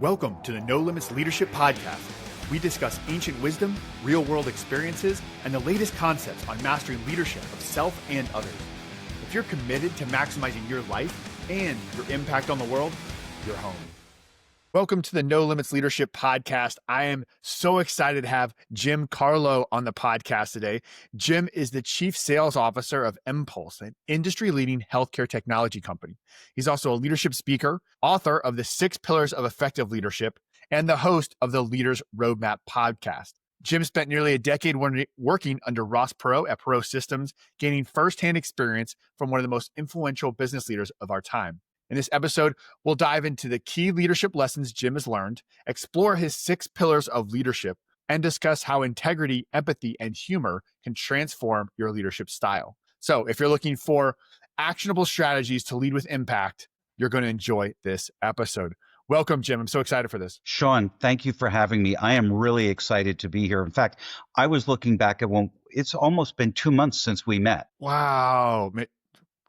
Welcome to the No Limits Leadership Podcast. We discuss ancient wisdom, real-world experiences, and the latest concepts on mastering leadership of self and others. If you're committed to maximizing your life and your impact on the world, you're home. Welcome to the No Limits Leadership Podcast. I am so excited to have Jim Carlough on the podcast today. Jim is the Chief Sales Officer of mPulse, an industry-leading healthcare technology company. He's also a leadership speaker, author of the 6 Pillars of Effective Leadership, and the host of the Leaders Roadmap podcast. Jim spent nearly a decade working under Ross Perot at Perot Systems, gaining firsthand experience from one of the most influential business leaders of our time. In this episode, we'll dive into the key leadership lessons Jim has learned, explore his 6 pillars of leadership, and discuss how integrity, empathy, and humor can transform your leadership style. So if you're looking for actionable strategies to lead with impact, you're going to enjoy this episode. Welcome, Jim. I'm so excited for this. Sean, thank you for having me. I am really excited to be here. In fact, I was looking back at it's almost been 2 months since we met. Wow.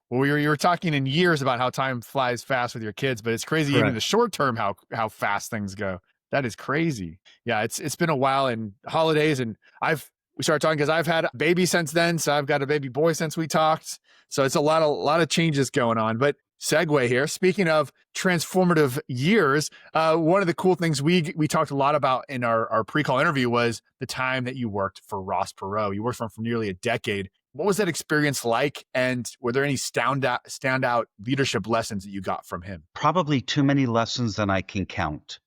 Well, you were talking in years about how time flies fast with your kids, but it's crazy even in the short term how fast things go. That is crazy. Yeah, it's been a while, and holidays, and we started talking because I've had a baby since then, so I've got a baby boy since we talked. So it's a lot of changes going on. But segue here. Speaking of transformative years, one of the cool things we talked a lot about in our pre-call interview was the time that you worked for Ross Perot. You worked for him for nearly a decade. What was that experience like? And were there any standout leadership lessons that you got from him? Probably too many lessons than I can count.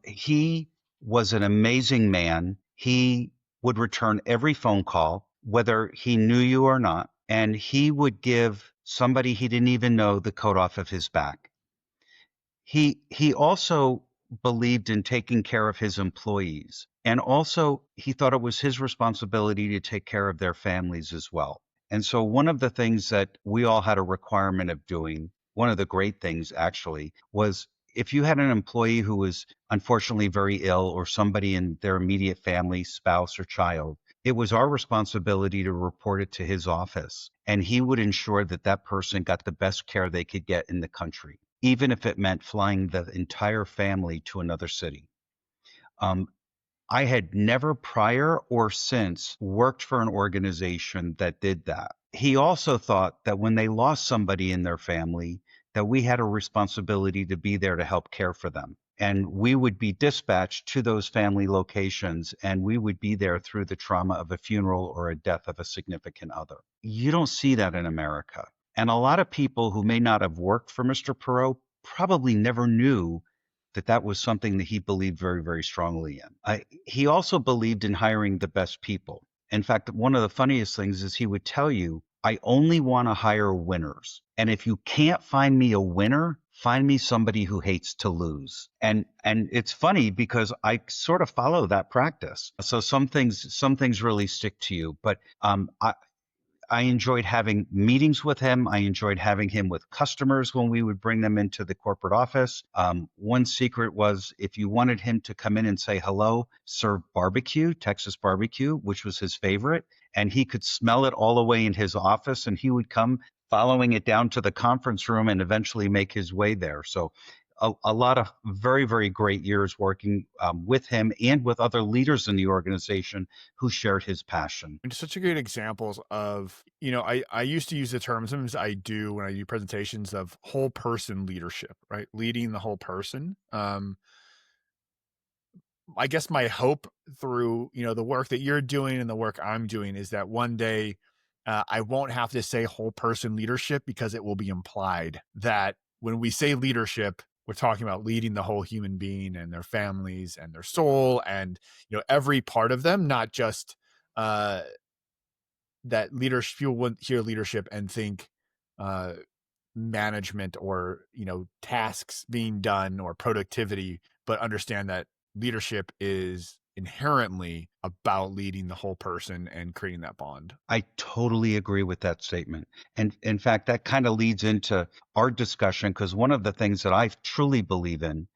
He was an amazing man. He would return every phone call, whether he knew you or not, and he would give somebody he didn't even know the coat off of his back. He also believed in taking care of his employees. And also, he thought it was his responsibility to take care of their families as well. And so one of the things that we all had a requirement of doing, one of the great things actually, was if you had an employee who was unfortunately very ill or somebody in their immediate family, spouse or child, it was our responsibility to report it to his office. And he would ensure that that person got the best care they could get in the country, even if it meant flying the entire family to another city. I had never prior or since worked for an organization that did that. He also thought that when they lost somebody in their family, that we had a responsibility to be there to help care for them. And we would be dispatched to those family locations, and we would be there through the trauma of a funeral or a death of a significant other. You don't see that in America. And a lot of people who may not have worked for Mr. Perot probably never knew that was something that he believed very, very strongly in. He also believed in hiring the best people. In fact, one of the funniest things is he would tell you, I only want to hire winners. And if you can't find me a winner, find me somebody who hates to lose. And it's funny because I sort of follow that practice. So some things really stick to you. But I enjoyed having meetings with him. I enjoyed having him with customers when we would bring them into the corporate office. One secret was if you wanted him to come in and say hello, serve barbecue, Texas barbecue, which was his favorite. And he could smell it all the way in his office, and he would come following it down to the conference room and eventually make his way there. So a lot of very, very great years working with him and with other leaders in the organization who shared his passion. And such a great examples of, I used to use the term, sometimes I do when I do presentations, of whole person leadership, right? Leading the whole person. I guess my hope through, the work that you're doing and the work I'm doing is that one day I won't have to say whole person leadership, because it will be implied that when we say leadership, we're talking about leading the whole human being and their families and their soul and, every part of them, not just that leadership. People wouldn't hear leadership and think management or, tasks being done or productivity, but understand that leadership is inherently about leading the whole person and creating that bond. I totally agree with that statement. And in fact, that kind of leads into our discussion, because one of the things that I truly believe in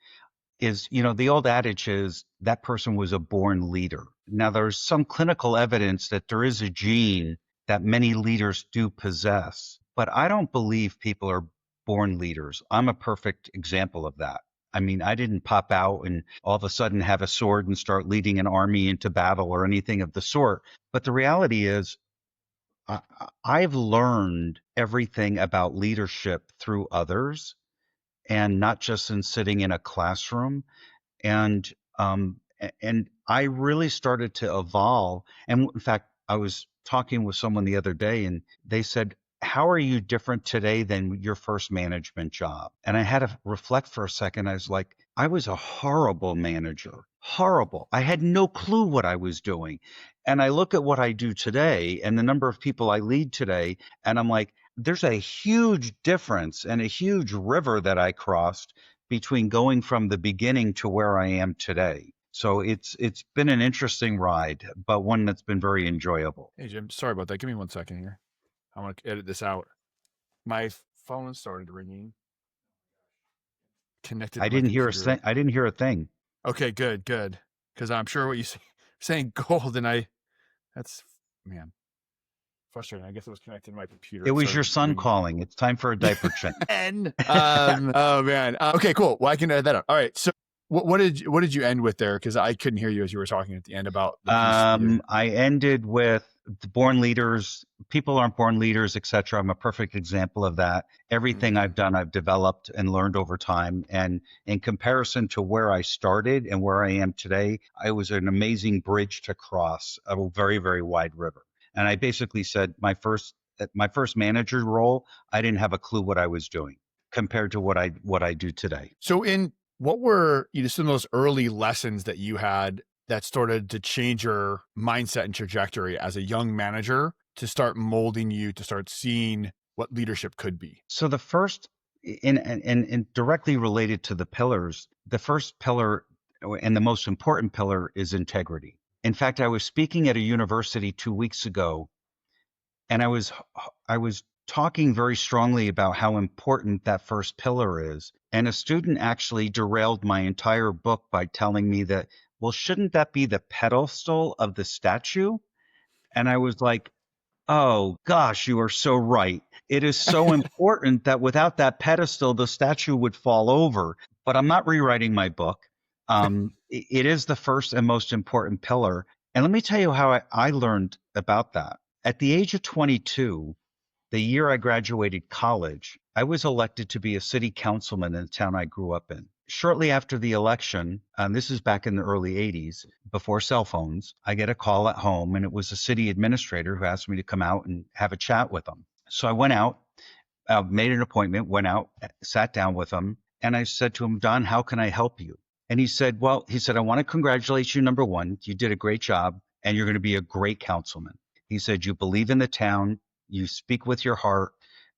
is, the old adage is that person was a born leader. Now, there's some clinical evidence that there is a gene that many leaders do possess, but I don't believe people are born leaders. I'm a perfect example of that. I mean, I didn't pop out and all of a sudden have a sword and start leading an army into battle or anything of the sort. But the reality is, I, I've learned everything about leadership through others and not just in sitting in a classroom. And I really started to evolve. And in fact, I was talking with someone the other day, and they said, "How are you different today than your first management job?" And I had to reflect for a second. I was like, I was a horrible manager, horrible. I had no clue what I was doing. And I look at what I do today and the number of people I lead today, and I'm like, there's a huge difference and a huge river that I crossed between going from the beginning to where I am today. So it's been an interesting ride, but one that's been very enjoyable. Hey, Jim, sorry about that. Give me 1 second here. I want to edit this out. My phone started ringing. Connected I to my didn't hear a computer. thing. I didn't hear a thing. Okay, good. Because I'm sure what you saying gold, and that's, man, frustrating. I guess it was connected to my computer. It was started your son ringing. calling. It's time for a diaper change. And oh man. Okay, cool. Well, I can edit that out. All right. So what did you end with there? Because I couldn't hear you as you were talking at the end about the piece. I ended with the born leaders. People aren't born leaders, etc. I'm a perfect example of that. Everything I've done, I've developed and learned over time. And in comparison to where I started and where I am today, I was an amazing bridge to cross a very, very wide river. And I basically said my first manager role, I didn't have a clue what I was doing compared to what I do today. So what were some of those early lessons that you had that started to change your mindset and trajectory as a young manager to start molding you to start seeing what leadership could be? So the first, and directly related to the pillars, the first pillar and the most important pillar is integrity. In fact, I was speaking at a university 2 weeks ago, and I was talking very strongly about how important that first pillar is. And a student actually derailed my entire book by telling me that, well, shouldn't that be the pedestal of the statue? And I was like, oh gosh, you are so right. It is so important that without that pedestal, the statue would fall over. But I'm not rewriting my book. It is the first and most important pillar. And let me tell you how I learned about that. At the age of 22, the year I graduated college, I was elected to be a city councilman in the town I grew up in. Shortly after the election, this is back in the early 80s, before cell phones, I get a call at home, and it was a city administrator who asked me to come out and have a chat with him. So I went out, made an appointment, went out, sat down with him, and I said to him, Don, how can I help you? And he said, I want to congratulate you, number one. You did a great job, and you're going to be a great councilman. He said, you believe in the town, you speak with your heart,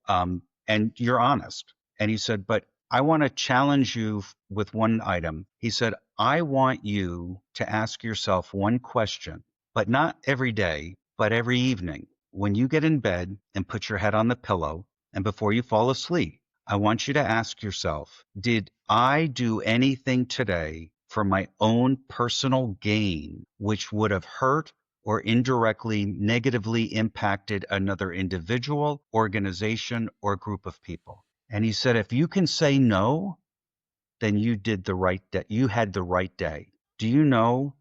and you're honest. And he said, but I want to challenge you with one item. He said, I want you to ask yourself one question, but not every day, but every evening. When you get in bed and put your head on the pillow and before you fall asleep, I want you to ask yourself, did I do anything today for my own personal gain, which would have hurt or indirectly negatively impacted another individual, organization, or group of people? And he said, if you can say no, then you did the right day. You had the right day. Do you know,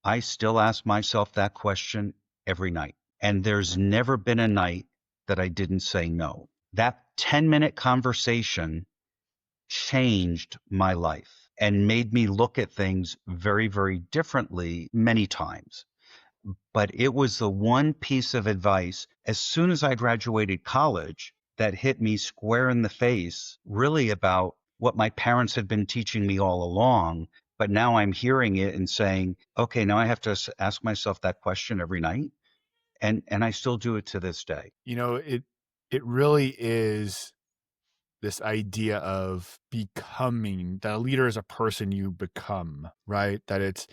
I still ask myself that question every night. And there's never been a night that I didn't say no. That 10-minute conversation changed my life and made me look at things very, very differently many times. But it was the one piece of advice as soon as I graduated college that hit me square in the face, really about what my parents had been teaching me all along. But now I'm hearing it and saying, okay, now I have to ask myself that question every night. And I still do it to this day. It really is this idea of becoming, that a leader is a person you become, right? That it's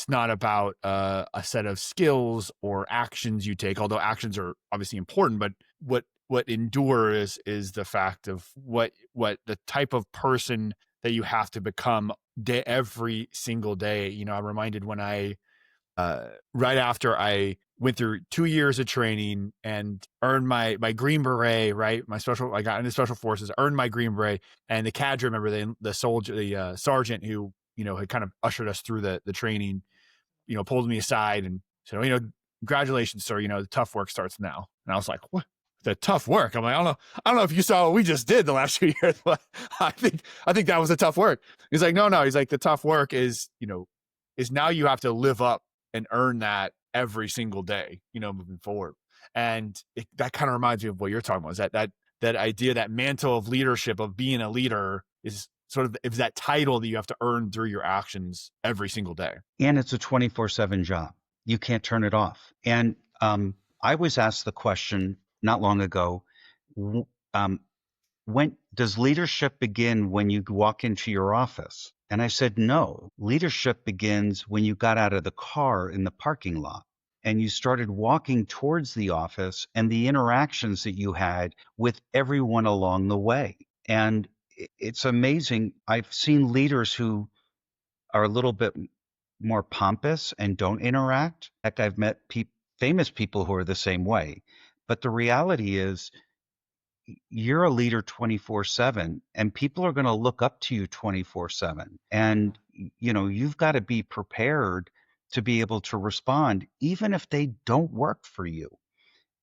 not about a set of skills or actions you take, although actions are obviously important, but what endures is the fact of what the type of person that you have to become every single day. I'm reminded when right after I went through 2 years of training and earned my Green Beret, right? I got into special forces, earned my Green Beret, and the cadre, remember the sergeant who, had kind of ushered us through the training, pulled me aside and said, congratulations, sir. The tough work starts now. And I was like, what? The tough work? I'm like, I don't know if you saw what we just did the last 2 years, but I think that was the tough work. He's like, no. He's like, the tough work is now you have to live up and earn that every single day, moving forward. And that kind of reminds me of what you're talking about, is that idea, that mantle of leadership, of being a leader, is sort of is that title that you have to earn through your actions every single day. And it's a 24/7 job. You can't turn it off. And I was asked the question not long ago, when does leadership begin when you walk into your office? And I said, no, leadership begins when you got out of the car in the parking lot and you started walking towards the office and the interactions that you had with everyone along the way. And it's amazing. I've seen leaders who are a little bit more pompous and don't interact. In fact, I've met famous people who are the same way. But the reality is, you're a leader 24/7, and people are going to look up to you 24/7. And, you've got to be prepared to be able to respond, even if they don't work for you.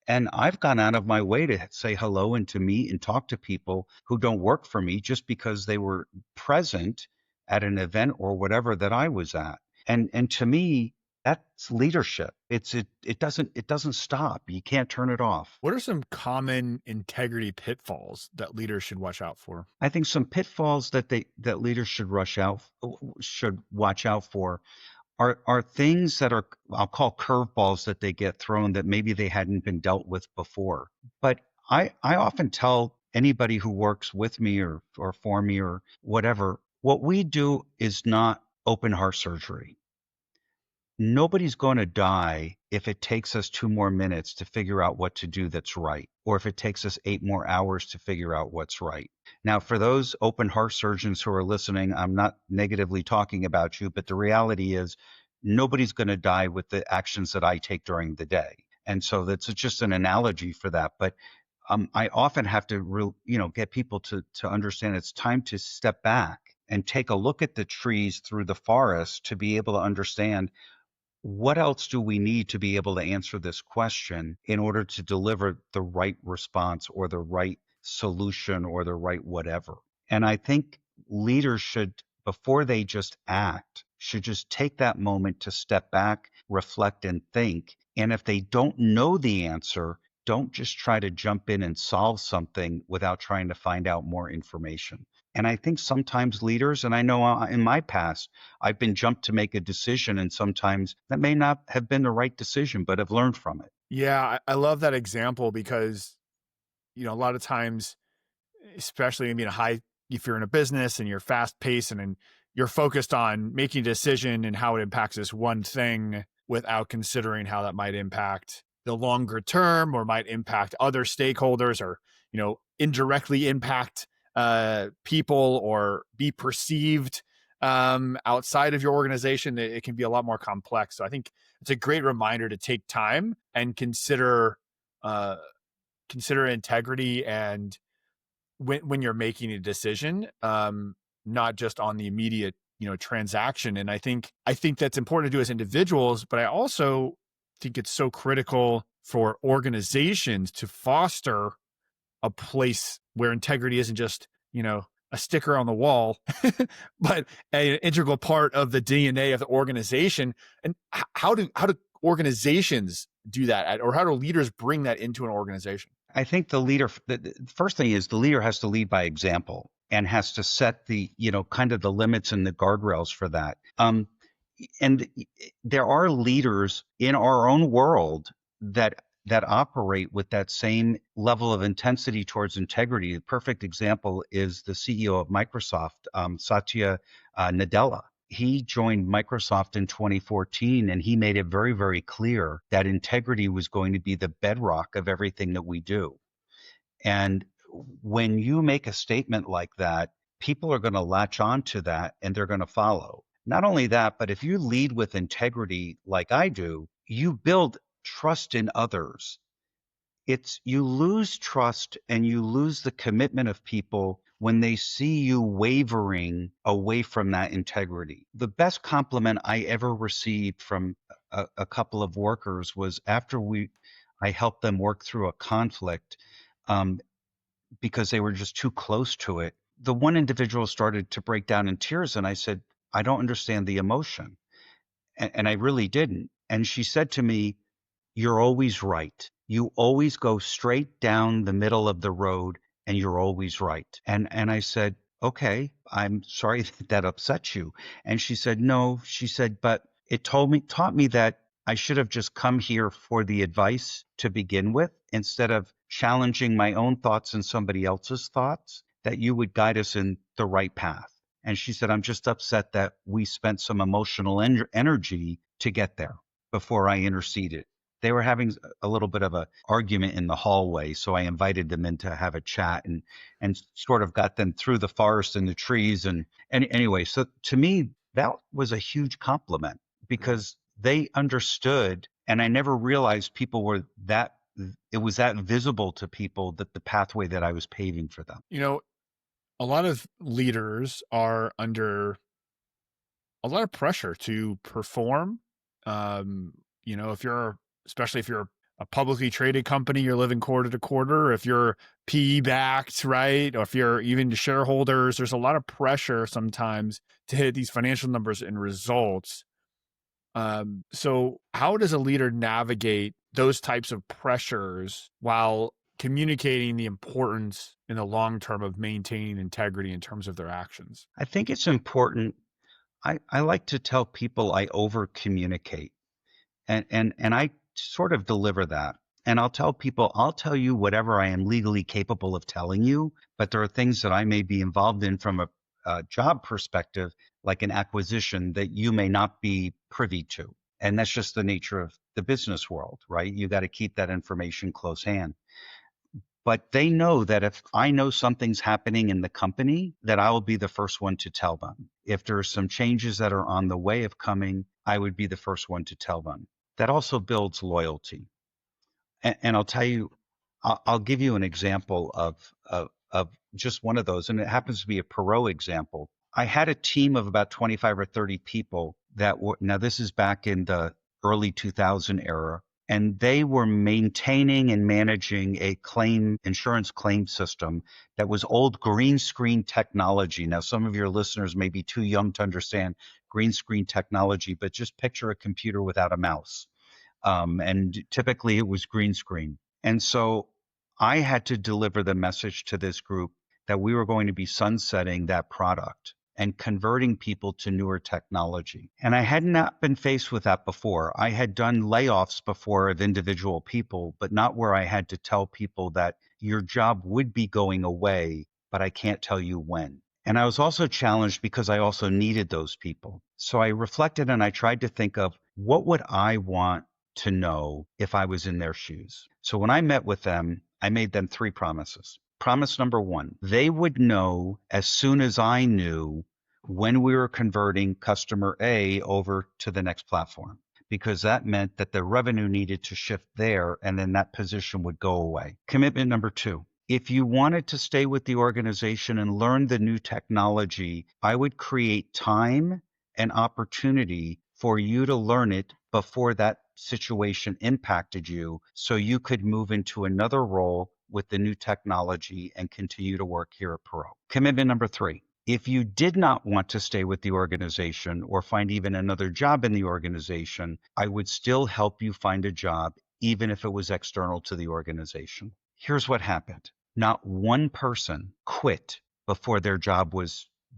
And I've gone out of my way to say hello and to meet and talk to people who don't work for me just because they were present at an event or whatever that I was at. And to me, that's leadership. It doesn't stop. You can't turn it off. What are some common integrity pitfalls that leaders should watch out for? I think some pitfalls that leaders should watch out for are things that are, I'll call curveballs, that they get thrown that maybe they hadn't been dealt with before. But I often tell anybody who works with me or for me or whatever, what we do is not open heart surgery. Nobody's going to die if it takes us 2 more minutes to figure out what to do that's right, or if it takes us 8 more hours to figure out what's right. Now, for those open heart surgeons who are listening, I'm not negatively talking about you, but the reality is nobody's going to die with the actions that I take during the day. And so that's just an analogy for that. But I often have to, get people to understand it's time to step back and take a look at the trees through the forest to be able to understand, what else do we need to be able to answer this question in order to deliver the right response or the right solution or the right whatever? And I think leaders should, before they just act, should just take that moment to step back, reflect, and think. And if they don't know the answer, don't just try to jump in and solve something without trying to find out more information. And I think sometimes leaders, and I know in my past, I've been jumped to make a decision, and sometimes that may not have been the right decision, but I've learned from it. Yeah, I love that example because, a lot of times, especially if you're in a business and you're fast paced and you're focused on making a decision and how it impacts this one thing without considering how that might impact the longer term or might impact other stakeholders or, indirectly impact people or be perceived outside of your organization. It can be a lot more complex. So I think it's a great reminder to take time and consider integrity and when you're making a decision, not just on the immediate transaction. And I think that's important to do as individuals, but I also think it's so critical for organizations to foster a place where integrity isn't just, a sticker on the wall, but an integral part of the DNA of the organization. And how do organizations do that, or how do leaders bring that into an organization? I think the first thing is the leader has to lead by example and has to set the, kind of the limits and the guardrails for that. And there are leaders in our own world that operate with that same level of intensity towards integrity. The perfect example is the CEO of Microsoft, Satya Nadella. He joined Microsoft in 2014, and he made it very, very clear that integrity was going to be the bedrock of everything that we do. And when you make a statement like that, people are going to latch on to that and they're going to follow. Not only that, but if you lead with integrity like I do, you build trust in others. It's you lose trust and you lose the commitment of people when they see you wavering away from that integrity. The best compliment I ever received from a couple of workers was after I helped them work through a conflict, um, because they were just too close to it. The one individual started to break down in tears, and I said, I don't understand the emotion. And I really didn't. And she said to me, you're always right. You always go straight down the middle of the road and you're always right. And I said, okay, I'm sorry that upset you. And she said, no, she said, but it taught me that I should have just come here for the advice to begin with instead of challenging my own thoughts and somebody else's thoughts, that you would guide us in the right path. And she said, I'm just upset that we spent some emotional energy to get there before I interceded. They were having a little bit of a argument in the hallway, so I invited them in to have a chat and sort of got them through the forest and the trees. And anyway, so to me, that was a huge compliment because they understood, and I never realized people were that it was that visible to people that the pathway that I was paving for them. A lot of leaders are under a lot of pressure to perform. If you're, especially if you're a publicly traded company, you're living quarter to quarter. If you're PE backed, right? Or if you're even shareholders, there's a lot of pressure sometimes to hit these financial numbers and results. So how does a leader navigate those types of pressures while communicating the importance in the long term of maintaining integrity in terms of their actions? I think it's important. I like to tell people I over communicate. And I sort of deliver that. And I'll tell people, I'll tell you whatever I am legally capable of telling you, but there are things that I may be involved in from a job perspective, like an acquisition, that you may not be privy to. And that's just the nature of the business world, right? You got to keep that information close hand. But they know that if I know something's happening in the company, that I will be the first one to tell them. If there are some changes that are on the way of coming, I would be the first one to tell them. That also builds loyalty. And I'll tell you, I'll give you an example of just one of those. And it happens to be a Perot example. I had a team of about 25 or 30 people that were, now this is back in the early 2000 era, and they were maintaining and managing a insurance claim system that was old green screen technology. Now, some of your listeners may be too young to understand green screen technology, but just picture a computer without a mouse. And typically it was green screen. And so I had to deliver the message to this group that we were going to be sunsetting that product and converting people to newer technology. And I had not been faced with that before. I had done layoffs before of individual people, but not where I had to tell people that your job would be going away, but I can't tell you when. And I was also challenged because I also needed those people. So I reflected and I tried to think of what would I want to know if I was in their shoes. So when I met with them, I made them 3 promises. Promise number 1, they would know as soon as I knew when we were converting customer A over to the next platform, because that meant that the revenue needed to shift there and then that position would go away. Commitment number 2, if you wanted to stay with the organization and learn the new technology, I would create time and opportunity for you to learn it before that situation impacted you so you could move into another role with the new technology and continue to work here at Perot. Commitment number 3. If you did not want to stay with the organization or find even another job in the organization, I would still help you find a job, even if it was external to the organization. Here's what happened. Not one person quit before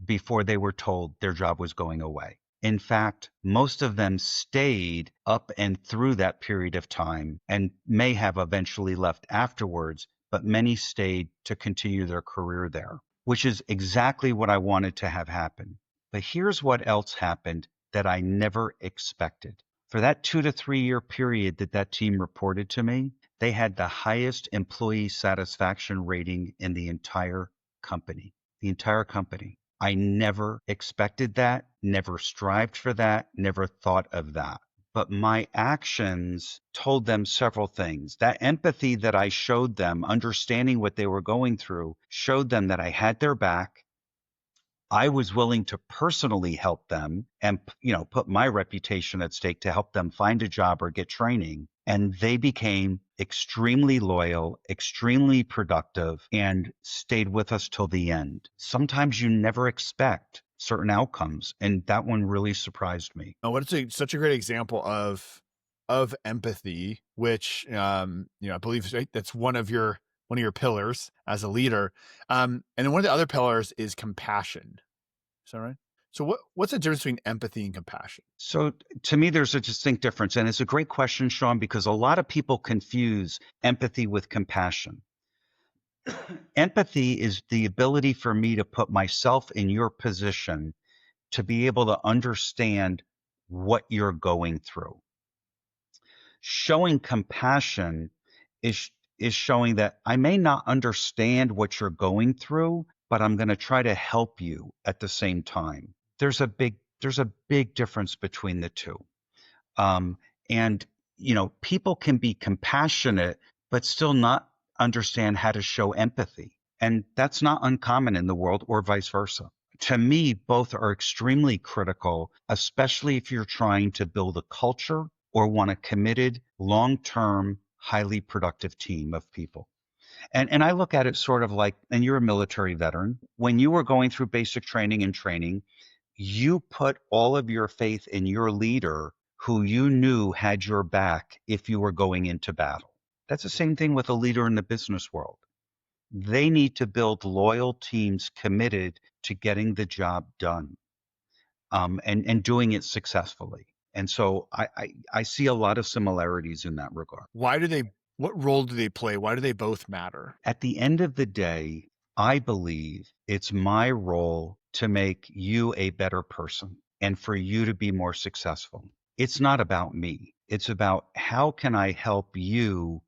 before they were told their job was going away. In fact, most of them stayed up and through that period of time and may have eventually left afterwards, but many stayed to continue their career there, which is exactly what I wanted to have happen. But here's what else happened that I never expected. For that 2 to 3 year period that team reported to me, they had the highest employee satisfaction rating in the entire company. The entire company. I never expected that, never strived for that, never thought of that. but my actions told them several things. That empathy that I showed them, understanding what they were going through, showed them that I had their back. I was willing to personally help them and, put my reputation at stake to help them find a job or get training. And they became extremely loyal, extremely productive, and stayed with us till the end. Sometimes you never expect certain outcomes. And that one really surprised me. Oh, such a great example of empathy, which I believe, right, that's one of your pillars as a leader. And then one of the other pillars is compassion. Is that right? So what's the difference between empathy and compassion? So to me, there's a distinct difference. And it's a great question, Sean, because a lot of people confuse empathy with compassion. Empathy is the ability for me to put myself in your position to be able to understand what you're going through. Showing compassion is is showing that I may not understand what you're going through, but I'm going to try to help you at the same time. There's a big difference between the two. Um, and people can be compassionate, but still not understand how to show empathy. And that's not uncommon in the world, or vice versa. To me, both are extremely critical, especially if you're trying to build a culture or want a committed, long-term, highly productive team of people. And I look at it sort of like, and you're a military veteran, when you were going through basic training, you put all of your faith in your leader who you knew had your back if you were going into battle. That's the same thing with a leader in the business world. They need to build loyal teams committed to getting the job done, and doing it successfully. And so I see a lot of similarities in that regard. What role do they play? Why do they both matter? At the end of the day, I believe it's my role to make you a better person and for you to be more successful. It's not about me. It's about how can I help you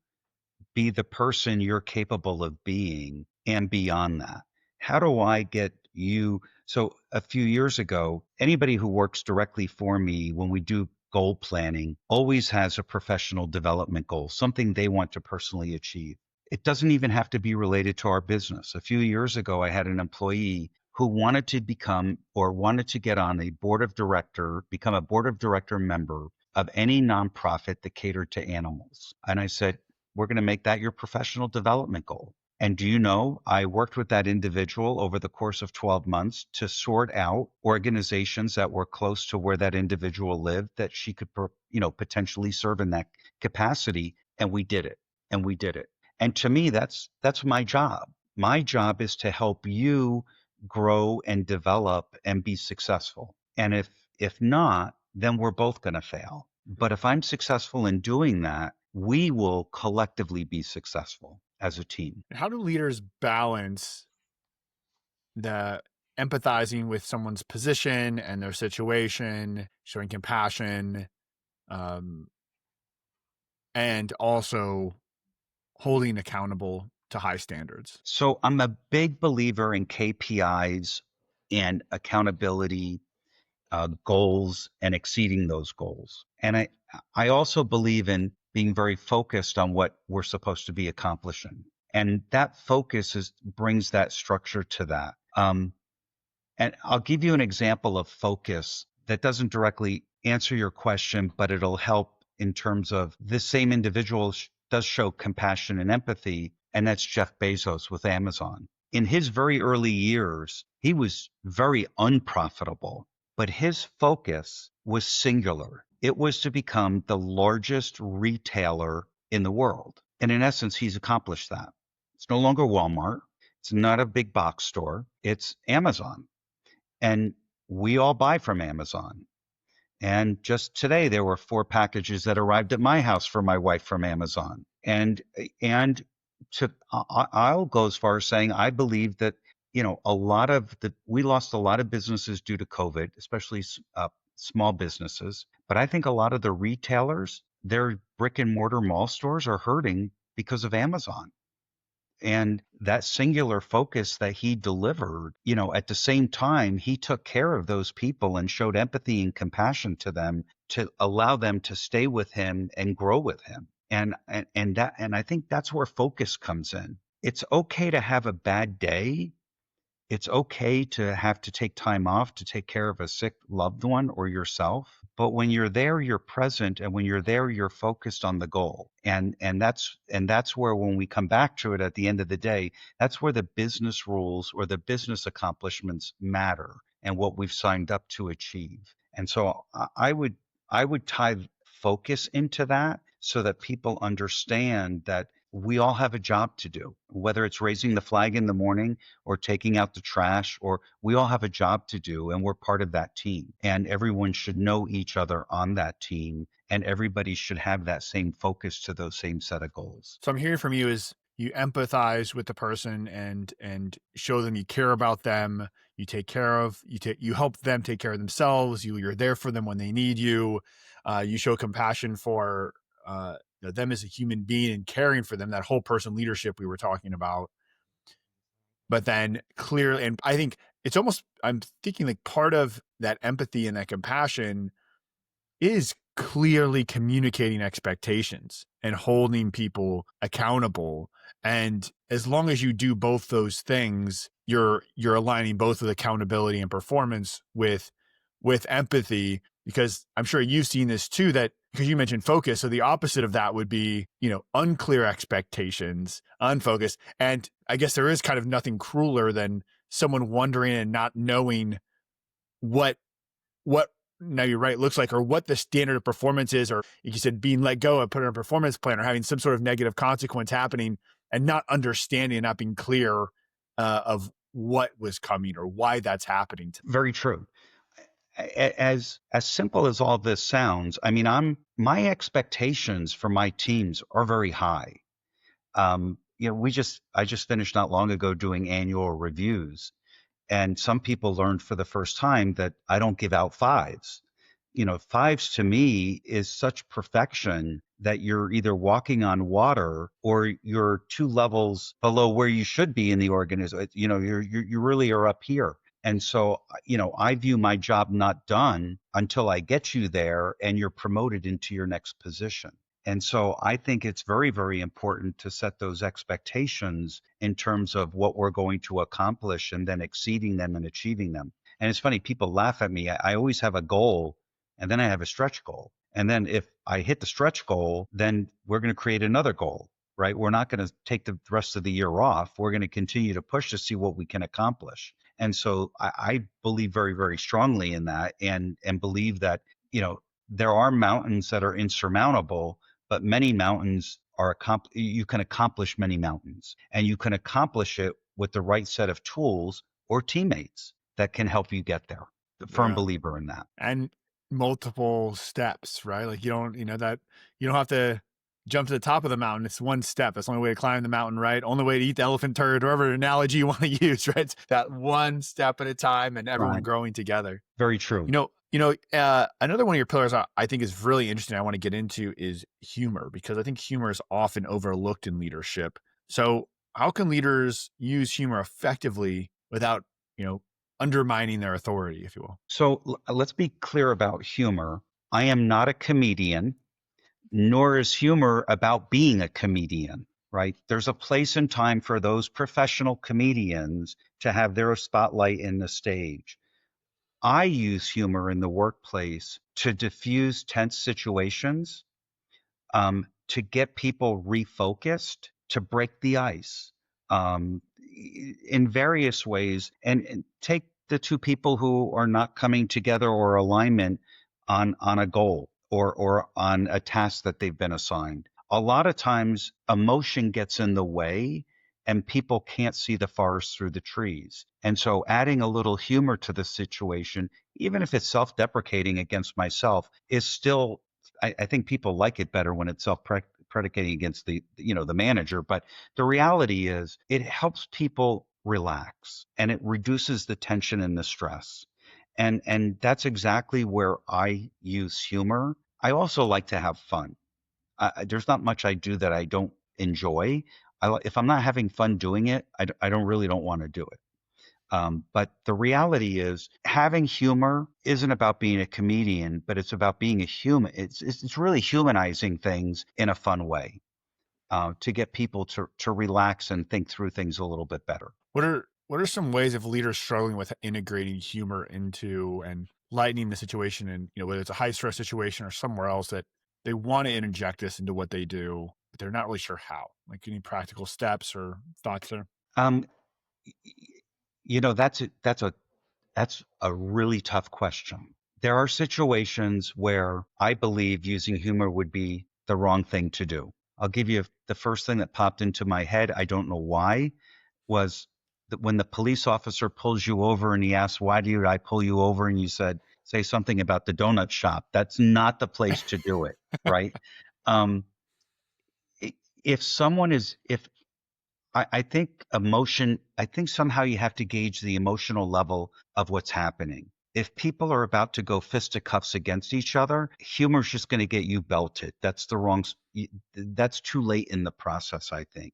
be the person you're capable of being and beyond that. How do I get you? So a few years ago, anybody who works directly for me when we do goal planning always has a professional development goal, something they want to personally achieve. It doesn't even have to be related to our business. A few years ago, I had an employee who wanted to become or wanted to get on a board of director, become a board of director member of any nonprofit that catered to animals. And I said, we're going to make that your professional development goal. And do you know, I worked with that individual over the course of 12 months to sort out organizations that were close to where that individual lived that she could, potentially serve in that capacity. And we did it. And we did it. And to me, that's my job. My job is to help you grow and develop and be successful. And if not, then we're both going to fail. But if I'm successful in doing that, we will collectively be successful as a team. How do leaders balance the empathizing with someone's position and their situation, showing compassion, um, and also holding accountable to high standards? So I'm a big believer in KPIs and accountability, goals, and exceeding those goals. And I also believe in being very focused on what we're supposed to be accomplishing. And that focus brings that structure to that. And I'll give you an example of focus that doesn't directly answer your question, but it'll help in terms of this same individual does show compassion and empathy, and that's Jeff Bezos with Amazon. In his very early years, he was very unprofitable, but his focus was singular. It was to become the largest retailer in the world. And in essence, he's accomplished that. It's no longer Walmart. It's not a big box store. It's Amazon. And we all buy from Amazon. And just today, there were 4 packages that arrived at my house for my wife from Amazon. And I'll go as far as saying I believe that we lost a lot of businesses due to COVID, especially small businesses. But I think a lot of the retailers, their brick and mortar mall stores, are hurting because of Amazon. And that singular focus that he delivered, at the same time, he took care of those people and showed empathy and compassion to them to allow them to stay with him and grow with him. And I think that's where focus comes in. It's okay to have a bad day. It's okay to have to take time off to take care of a sick loved one or yourself. But when you're there, you're present. And when you're there, you're focused on the goal. And that's where, when we come back to it at the end of the day, that's where the business rules or the business accomplishments matter and what we've signed up to achieve. And so I would tie focus into that so that people understand that we all have a job to do, whether it's raising the flag in the morning or taking out the trash, or we all have a job to do and we're part of that team. And everyone should know each other on that team, and everybody should have that same focus to those same set of goals. So I'm hearing from you is you empathize with the person and show them you care about them. You take care of you help them take care of themselves. You're there for them when they need you. You show compassion for them as a human being and caring for them. That whole person leadership we were talking about. But then clearly, and I think it's almost, I'm thinking like part of that empathy and that compassion is clearly communicating expectations and holding people accountable. And as long as you do both those things, you're aligning both with accountability and performance with empathy. Because I'm sure you've seen this too, that because you mentioned focus. So the opposite of that would be, unclear expectations, unfocused. And I guess there is kind of nothing crueler than someone wondering and not knowing what now you're right, looks like, or what the standard of performance is, or like you said, being let go and put in a performance plan, or having some sort of negative consequence happening and not understanding and not being clear of what was coming or why that's happening. Very true. As simple as all this sounds, I mean, my expectations for my teams are very high. I just finished not long ago doing annual reviews. And some people learned for the first time that I don't give out fives. Fives to me is such perfection that you're either walking on water or you're 2 levels below where you should be in the organization. You really are up here. And so, I view my job not done until I get you there and you're promoted into your next position. And so I think it's very, very important to set those expectations in terms of what we're going to accomplish and then exceeding them and achieving them. And it's funny, people laugh at me. I always have a goal and then I have a stretch goal. And then if I hit the stretch goal, then we're going to create another goal, right? We're not going to take the rest of the year off. We're going to continue to push to see what we can accomplish. And so I believe very, very strongly in that, and believe that, there are mountains that are insurmountable, but many mountains you can accomplish many mountains, and you can accomplish it with the right set of tools or teammates that can help you get there. The firm believer in that. And multiple steps, right? Like you don't have to jump to the top of the mountain. It's one step. That's the only way to climb the mountain, right? Only way to eat the elephant turd, whatever analogy you want to use, right? It's that one step at a time and everyone growing together. Very true. Another one of your pillars I think is really interesting, I want to get into, is humor, because I think humor is often overlooked in leadership. So how can leaders use humor effectively without, undermining their authority, if you will? So let's be clear about humor. I am not a comedian, nor is humor about being a comedian, right? There's a place and time for those professional comedians to have their spotlight in the stage. I use humor in the workplace to diffuse tense situations, to get people refocused, to break the ice, in various ways, and take the two people who are not coming together or alignment on a goal or on a task that they've been assigned. A lot of times emotion gets in the way and people can't see the forest through the trees. And so adding a little humor to the situation, even if it's self-deprecating against myself, is still, I think people like it better when it's self-predicating against the manager. But the reality is it helps people relax and it reduces the tension and the stress. And that's exactly where I use humor. I also like to have fun. There's not much I do that I don't enjoy. If I'm not having fun doing it, I don't want to do it. But the reality is, having humor isn't about being a comedian, but it's about being a human. It's really humanizing things in a fun way, to get people to relax and think through things a little bit better. What are some ways of leaders struggling with integrating humor into and lightening the situation, and whether it's a high stress situation or somewhere else, that they want to interject this into what they do, but they're not really sure how? Like, any practical steps or thoughts there? Um, y- y- that's a really tough question. There are situations where I believe using humor would be the wrong thing to do. I'll give you the first thing that popped into my head. I don't know why, was that when the police officer pulls you over and he asks, "Why did I pull you over?" And you say something about the donut shop. That's not the place to do it, right? Um, if someone is, if I think somehow you have to gauge the emotional level of what's happening. If people are about to go fisticuffs against each other, humor's just going to get you belted. That's the wrong, that's too late in the process, I think.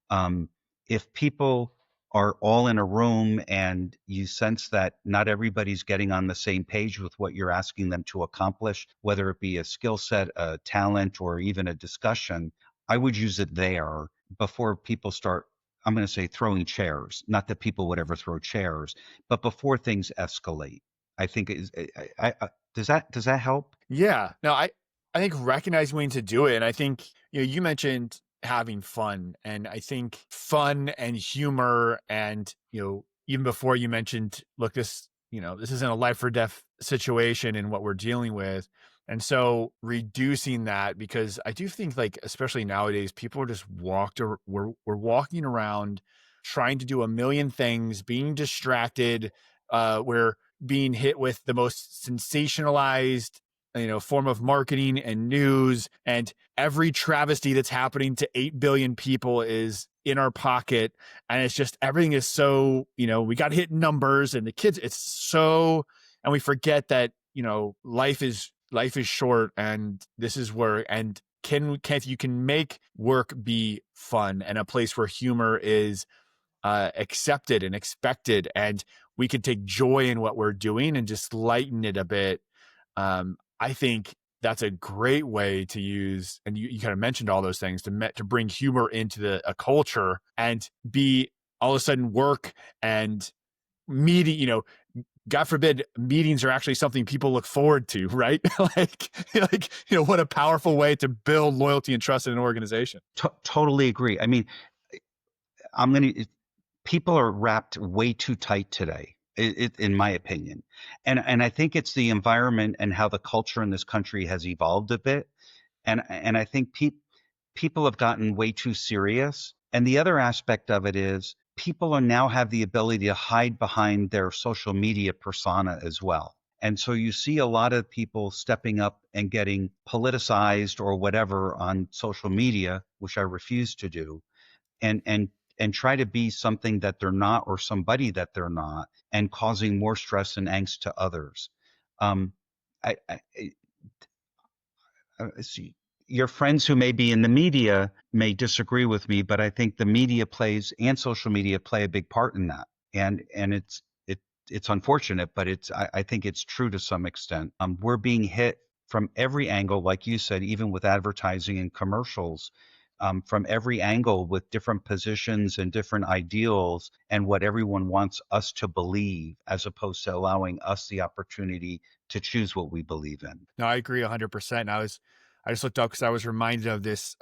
Um, if people are all in a room and you sense that not everybody's getting on the same page with what you're asking them to accomplish, whether it be a skill set, a talent, or even a discussion, I would use it there before people start, I'm going to say, throwing chairs. Not that people would ever throw chairs, but before things escalate. I think is does that help? Yeah. No, I think recognizing when to do it. And I think, you mentioned having fun. And I think fun and humor, and, even before you mentioned, look, this isn't a life or death situation in what we're dealing with. And so reducing that, because I do think, like, especially nowadays, people are just we're walking around trying to do a million things, being distracted. We're being hit with the most sensationalized, form of marketing and news, and every travesty that's happening to 8 billion people is in our pocket. And it's just, everything is so, we got hit numbers, and the kids, it's so, and we forget that, life is short, and this is where, and if you can make work be fun and a place where humor is accepted and expected, and we can take joy in what we're doing and just lighten it a bit. I think that's a great way to use, and you kind of mentioned all those things, to bring humor into a culture, and be all of a sudden work and meeting, God forbid, meetings are actually something people look forward to, right? What a powerful way to build loyalty and trust in an organization. Totally agree. I mean, I'm going to, people are wrapped way too tight today, in my opinion. And I think it's the environment and how the culture in this country has evolved a bit. And I think people have gotten way too serious. And the other aspect of it is people are now have the ability to hide behind their social media persona as well. And so you see a lot of people stepping up and getting politicized or whatever on social media, which I refuse to do, and try to be something that they're not, or somebody that they're not, and causing more stress and angst to others. Um, I see, your friends who may be in the media may disagree with me, but I think the media plays, and social media play, a big part in that. And it's unfortunate, but I think it's true to some extent. We're being hit from every angle, like you said, even with advertising and commercials, from every angle, with different positions and different ideals, and what everyone wants us to believe, as opposed to allowing us the opportunity to choose what we believe in. No, I agree 100%. I just looked up because I was reminded of this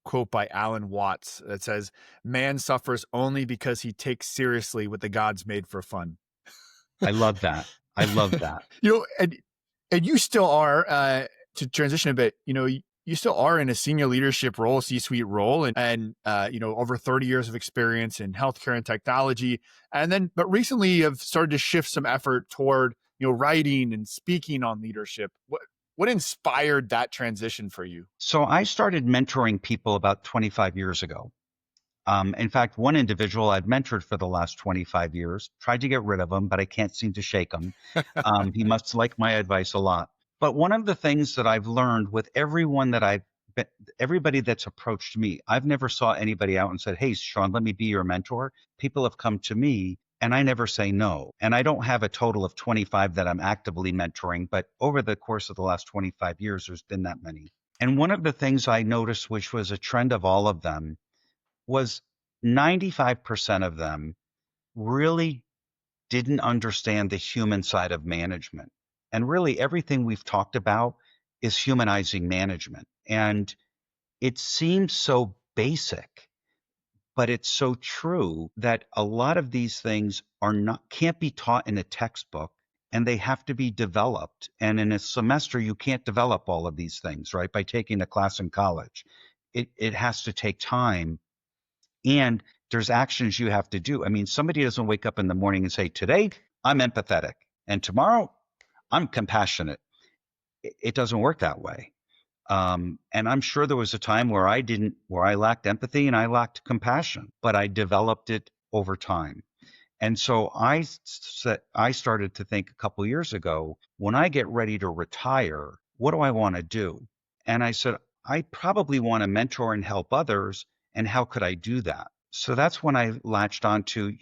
quote by Alan Watts that says, "Man suffers only because he takes seriously what the gods made for fun." I love that. I love that. And you still are, to transition a bit, you still are in a senior leadership role, C-suite role, and over 30 years of experience in healthcare and technology. But recently you've started to shift some effort toward, writing and speaking on leadership. What inspired that transition for you? So I started mentoring people about 25 years ago. In fact, one individual I've mentored for the last 25 years, tried to get rid of him, but I can't seem to shake him. He must like my advice a lot. But one of the things that I've learned with everyone that I've everybody that's approached me, I've never saw anybody out and said, "Hey, Sean, let me be your mentor." People have come to me and I never say no. And I don't have a total of 25 that I'm actively mentoring, but over the course of the last 25 years, there's been that many. And one of the things I noticed, which was a trend of all of them, was 95% of them really didn't understand the human side of management. And really, everything we've talked about is humanizing management. And it seems so basic, but it's so true that a lot of these things can't be taught in a textbook, and they have to be developed. And in a semester, you can't develop all of these things, right? By taking a class in college. It has to take time, and there's actions you have to do. I mean, somebody doesn't wake up in the morning and say, "Today I'm empathetic and tomorrow I'm compassionate." It doesn't work that way. And I'm sure there was a time where I lacked empathy and I lacked compassion, but I developed it over time. And so I started to think a couple years ago, when I get ready to retire, what do I want to do? And I said, I probably want to mentor and help others. And how could I do that? So that's when I latched on to,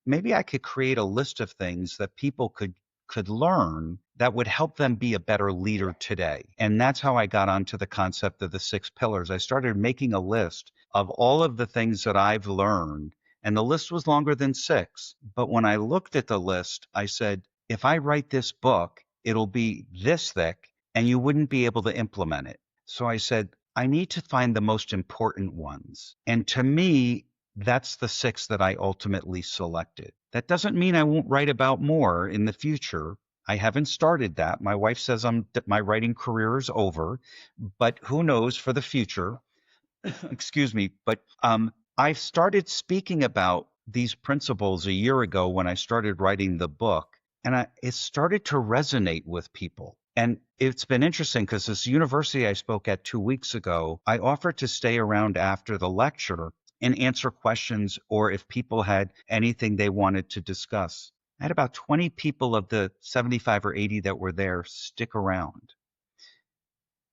maybe I could create a list of things that people could learn that would help them be a better leader today. And that's how I got onto the concept of the 6 pillars. I started making a list of all of the things that I've learned, and the list was longer than 6. But when I looked at the list, I said, if I write this book, it'll be this thick and you wouldn't be able to implement it. So I said, I need to find the most important ones. And to me, that's the 6 that I ultimately selected. That doesn't mean I won't write about more in the future. I haven't started that. My wife says my writing career is over, but who knows for the future. Excuse me. But I started speaking about these principles a year ago when I started writing the book, and it started to resonate with people. And it's been interesting because this university I spoke at 2 weeks ago, I offered to stay around after the lecture and answer questions, or if people had anything they wanted to discuss. I had about 20 people of the 75 or 80 that were there stick around.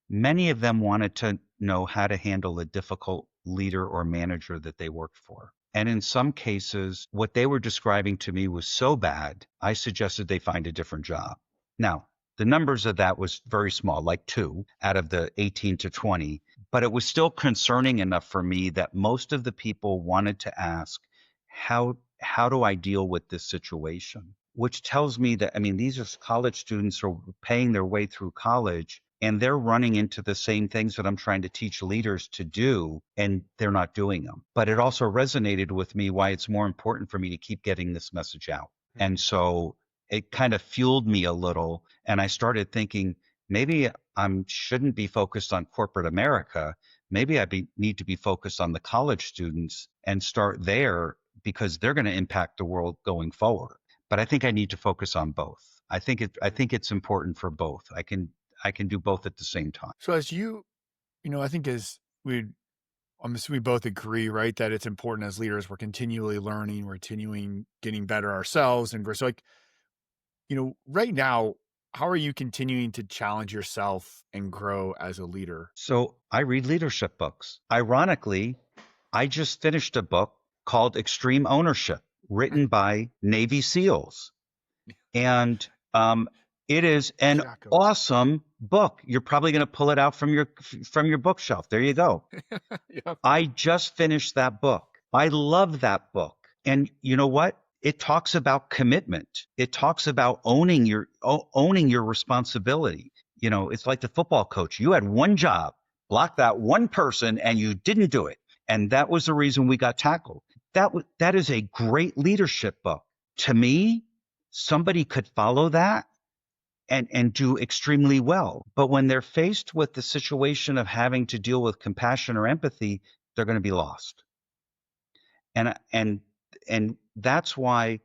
Many of them wanted to know how to handle a difficult leader or manager that they worked for. And in some cases, what they were describing to me was so bad, I suggested they find a different job. Now, the numbers of that was very small, like 2 out of the 18 to 20, but it was still concerning enough for me that most of the people wanted to ask, how do I deal with this situation? Which tells me that, these are college students who are paying their way through college, and they're running into the same things that I'm trying to teach leaders to do, and they're not doing them. But it also resonated with me why it's more important for me to keep getting this message out. And so it kind of fueled me a little. And I started thinking, maybe I shouldn't be focused on corporate America. Maybe need to be focused on the college students and start there, because they're going to impact the world going forward. But I think I need to focus on both. I think it's important for both. I can do both at the same time. So as I think we both agree, right, that it's important as leaders, we're continually learning, we're continuing getting better ourselves and grow. So right now, how are you continuing to challenge yourself and grow as a leader? So I read leadership books. Ironically, I just finished a book called Extreme Ownership, written by Navy SEALs. And it is an awesome book. You're probably going to pull it out from your bookshelf. There you go. Yep. I just finished that book. I love that book. And you know what? It talks about commitment. It talks about owning your responsibility. It's like the football coach. You had one job, block that one person, and you didn't do it. And that was the reason we got tackled. That is a great leadership book. To me, somebody could follow that and do extremely well. But when they're faced with the situation of having to deal with compassion or empathy, they're going to be lost. And that's why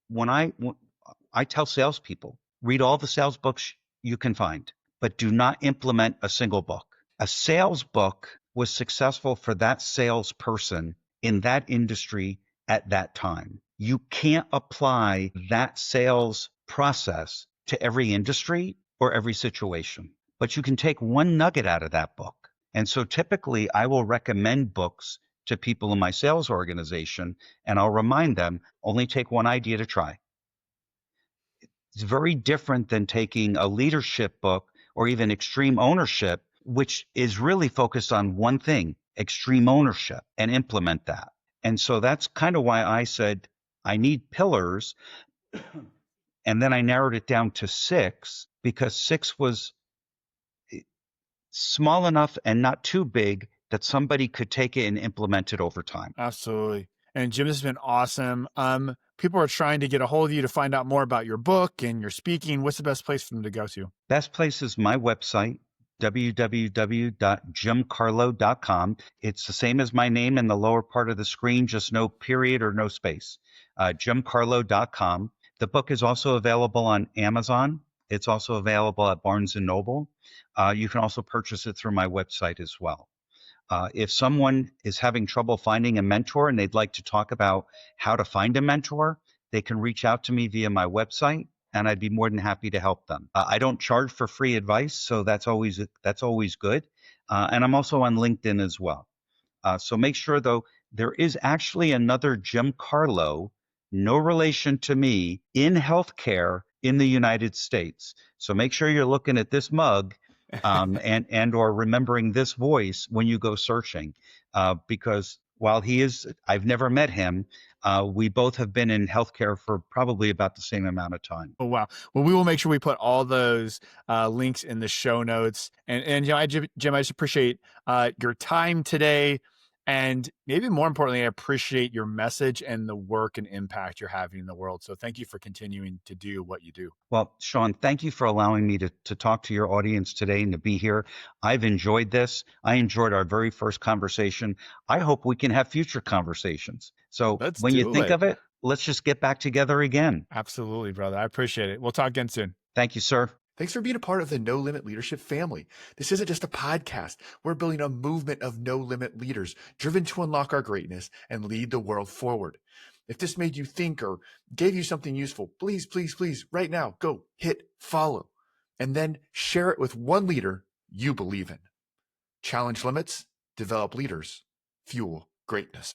when I tell salespeople, read all the sales books you can find, but do not implement a single book. A sales book was successful for that salesperson in that industry at that time. You can't apply that sales process to every industry or every situation, but you can take one nugget out of that book And so typically I will recommend books to people in my sales organization, and I'll remind them, only take one idea to try. It's very different than taking a leadership book or even extreme ownership, which is really focused on one thing, extreme ownership, and implement that. And so that's kind of why I said I need pillars. And then I narrowed it down to 6 because 6 was small enough and not too big that somebody could take it and implement it over time. Absolutely. And Jim, this has been awesome. People are trying to get a hold of you to find out more about your book and your speaking. What's the best place for them to go to? Best place is my website, www.jimcarlough.com. It's the same as my name in the lower part of the screen, just no period or no space. Jimcarlough.com. The book is also available on Amazon. It's also available at Barnes & Noble. You can also purchase it through my website as well. If someone is having trouble finding a mentor and they'd like to talk about how to find a mentor, they can reach out to me via my website, and I'd be more than happy to help them. I don't charge for free advice, so that's always good. And I'm also on LinkedIn as well. So make sure, though, there is actually another Jim Carlough, no relation to me, in healthcare in the United States. So make sure you're looking at this mug and or remembering this voice when you go searching, because while I've never met him, we both have been in healthcare for probably about the same amount of time. Oh, wow. Well, we will make sure we put all those links in the show notes. And Jim, I just appreciate your time today. And maybe more importantly, I appreciate your message and the work and impact you're having in the world. So thank you for continuing to do what you do. Well, Sean, thank you for allowing me to talk to your audience today and to be here. I've enjoyed this. I enjoyed our very first conversation. I hope we can have future conversations. So when you think of it, let's just get back together again. Absolutely, brother. I appreciate it. We'll talk again soon. Thank you, sir. Thanks for being a part of the No Limit Leadership family. This isn't just a podcast. We're building a movement of no limit leaders driven to unlock our greatness and lead the world forward. If this made you think or gave you something useful, please, please, please, right now, go hit follow and then share it with one leader you believe in. Challenge limits, develop leaders, fuel greatness.